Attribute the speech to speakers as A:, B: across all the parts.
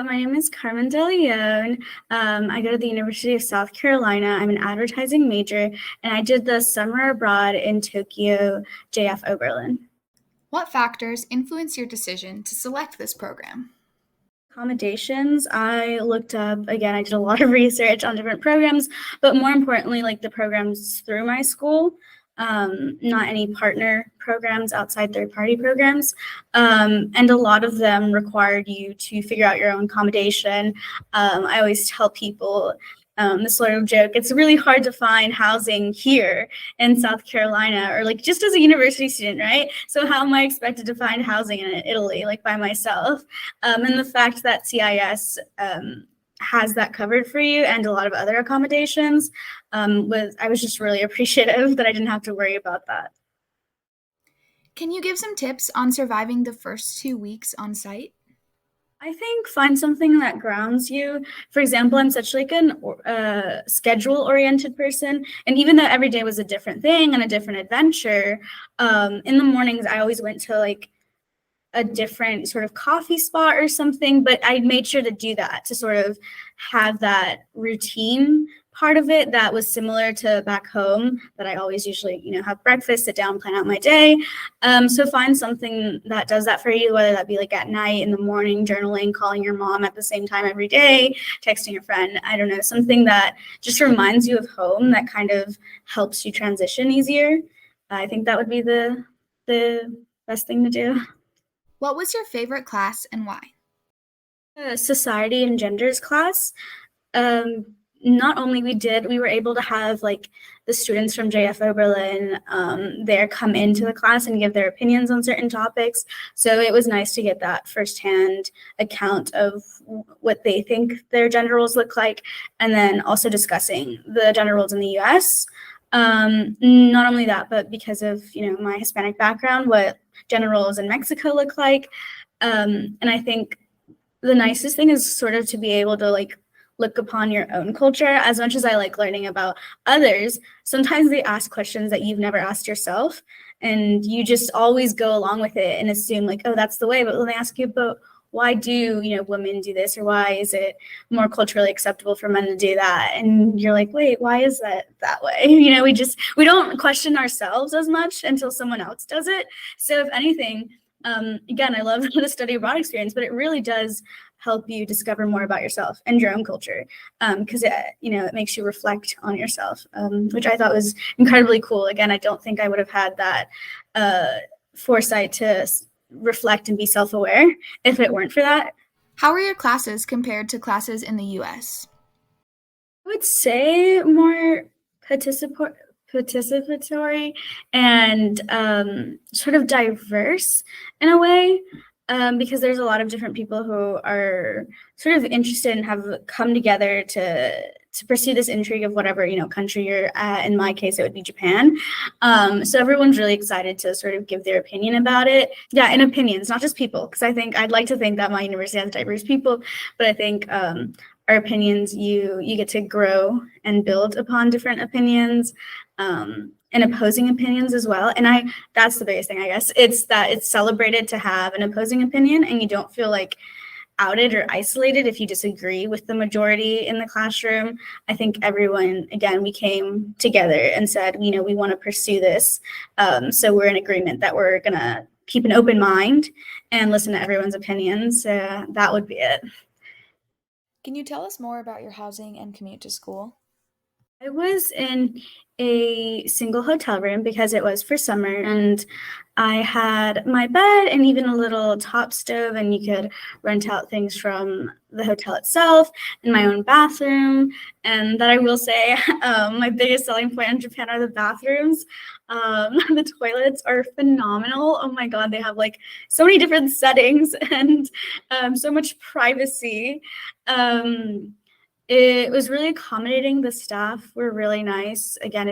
A: my name is Carmen De Leon. I go to the University of South Carolina. I'm an advertising major, and I did the summer abroad in Tokyo, JF Oberlin.
B: What factors influence your decision to select this program?
A: Accommodations, I looked up, again, I did a lot of research on different programs, but more importantly, like the programs through my school, not any partner programs outside third-party programs. And a lot of them required you to figure out your own accommodation. I always tell people this sort of joke, it's really hard to find housing here in South Carolina, or like just as a university student, right? So how am I expected to find housing in Italy, like by myself? And the fact that CIS has that covered for you and a lot of other accommodations, I was just really appreciative that I didn't have to worry about that.
B: Can you give some tips on surviving the first 2 weeks on site?
A: I think find something that grounds you. For example, I'm such like an schedule-oriented person, and even though every day was a different thing and a different adventure, in the mornings I always went to like a different sort of coffee spot or something, but I made sure to do that to sort of have that routine part of it that was similar to back home, that I always usually, have breakfast, sit down, plan out my day. So find something that does that for you, whether that be like at night, in the morning, journaling, calling your mom at the same time every day, texting a friend, I don't know, something that just reminds you of home that kind of helps you transition easier. I think that would be the best thing to do.
B: What was your favorite class and why?
A: Society and genders class. Not only we were able to have like the students from JF Oberlin there come into the class and give their opinions on certain topics. So it was nice to get that firsthand account of what they think their gender roles look like, and then also discussing the gender roles in the US. Not only that, but because of my Hispanic background, what gender roles in Mexico look like. And I think the nicest thing is sort of to be able to like look upon your own culture. As much as I like learning about others, sometimes they ask questions that you've never asked yourself, and you just always go along with it and assume like, oh, that's the way. But when they ask you, but why do women do this, or why is it more culturally acceptable for men to do that? And you're like, wait, why is that way? We don't question ourselves as much until someone else does it. So if anything, again, I love the study abroad experience, but it really does help you discover more about yourself and your own culture, because it makes you reflect on yourself, which I thought was incredibly cool. Again, I don't think I would have had that foresight to reflect and be self-aware if it weren't for that.
B: How are your classes compared to classes in the US?
A: I would say more participatory and sort of diverse in a way, because there's a lot of different people who are sort of interested and have come together to pursue this intrigue of whatever country you're at. In my case, it would be Japan. So everyone's really excited to sort of give their opinion about it. Yeah, and opinions, not just people, because I'd like to think that my university has diverse people, but I think our opinions, you get to grow and build upon different opinions, and opposing opinions as well. And that's the biggest thing, I guess. It's that it's celebrated to have an opposing opinion, and you don't feel like outed or isolated if you disagree with the majority in the classroom. I think everyone, again, we came together and said, we want to pursue this. So we're in agreement that we're going to keep an open mind and listen to everyone's opinions. That would be it.
B: Can you tell us more about your housing and commute to school?
A: I was in a single hotel room because it was for summer, and I had my bed and even a little top stove, and you could rent out things from the hotel itself, and my own bathroom. And that I will say, my biggest selling point in Japan are the bathrooms. The toilets are phenomenal. Oh my God, they have like so many different settings and so much privacy. It was really accommodating. The staff were really nice. Again,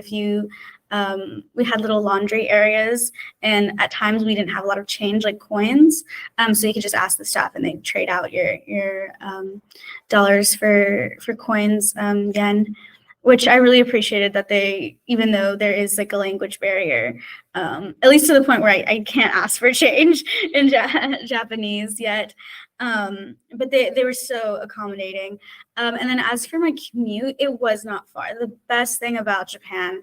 A: we had little laundry areas, and at times we didn't have a lot of change, like coins. So you could just ask the staff, and they'd trade out your dollars for coins, yen, which I really appreciated that they, even though there is like a language barrier, at least to the point where I can't ask for change in Japanese yet. But they were so accommodating. And then as for my commute, it was not far. The best thing about Japan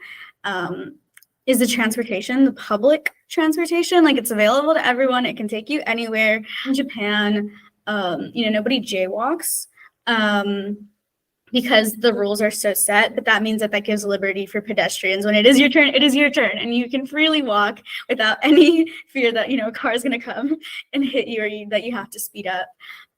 A: is the transportation, the public transportation. Like, it's available to everyone. It can take you anywhere in Japan. Nobody jaywalks. Because the rules are so set, but that means that gives liberty for pedestrians. When it is your turn, it is your turn, and you can freely walk without any fear that a car is going to come and hit you, or that you have to speed up.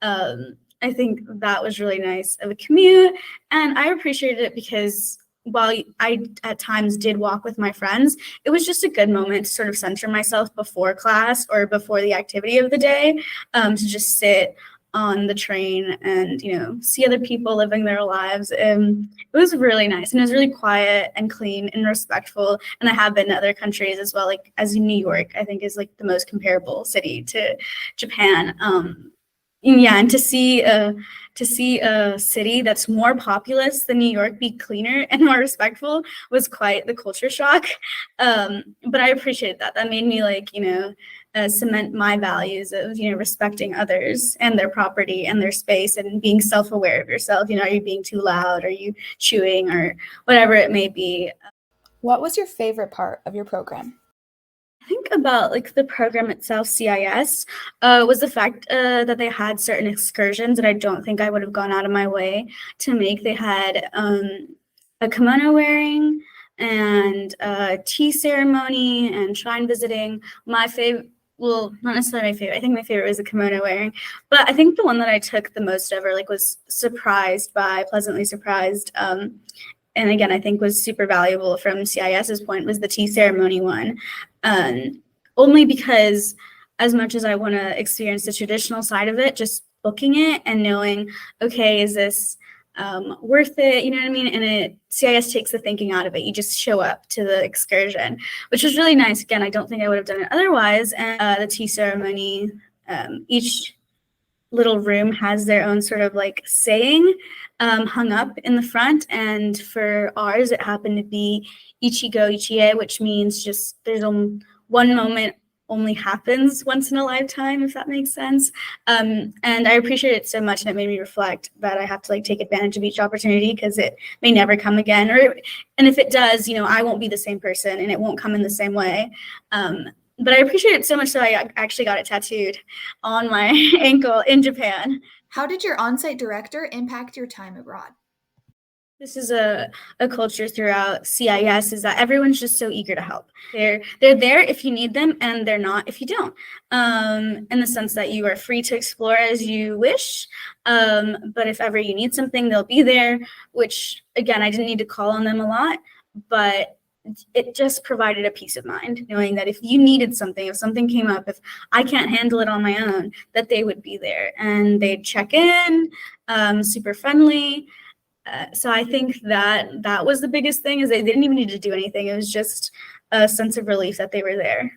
A: I think that was really nice of a commute, and I appreciated it because while I at times did walk with my friends, it was just a good moment to sort of center myself before class or before the activity of the day, to just sit on the train and see other people living their lives. And it was really nice, and it was really quiet and clean and respectful. And I have been to other countries as well, like as in New York, I think is like the most comparable city to Japan. And to see a city that's more populous than New York be cleaner and more respectful was quite the culture shock. But I appreciated that. That made me cement my values of respecting others and their property and their space, and being self-aware of yourself. Are you being too loud? Are you chewing, or whatever it may be?
B: What was your favorite part of your program?
A: I think about the program itself, CIS, was the fact that they had certain excursions that I don't think I would have gone out of my way to make. They had a kimono wearing and a tea ceremony and shrine visiting. My favorite, well, not necessarily my favorite. I think my favorite was the kimono wearing, but I think the one that I took the most ever, was pleasantly surprised. And again, I think was super valuable from CIS's point, was the tea ceremony one. Only because as much as I want to experience the traditional side of it, just booking it and knowing, okay, is this worth it? You know what I mean? And CIS takes the thinking out of it. You just show up to the excursion, which was really nice. Again, I don't think I would have done it otherwise. And the tea ceremony, each little room has their own sort of saying hung up in the front, and for ours it happened to be Ichigo Ichie, which means just there's one moment only happens once in a lifetime, if that makes sense. And I appreciate it so much, and it made me reflect that I have to take advantage of each opportunity, because it may never come again, and if it does, I won't be the same person, and it won't come in the same way. But I appreciate it so much that I actually got it tattooed on my ankle in Japan.
B: How did your on-site director impact your time abroad?
A: This is a culture throughout CIS, is that everyone's just so eager to help. They're there if you need them, and they're not if you don't. In the sense that you are free to explore as you wish, but if ever you need something, they'll be there, which, again, I didn't need to call on them a lot, but it just provided a peace of mind, knowing that if you needed something, if something came up, if I can't handle it on my own, that they would be there, and they'd check in, super friendly. So I think that was the biggest thing, is they didn't even need to do anything. It was just a sense of relief that they were there.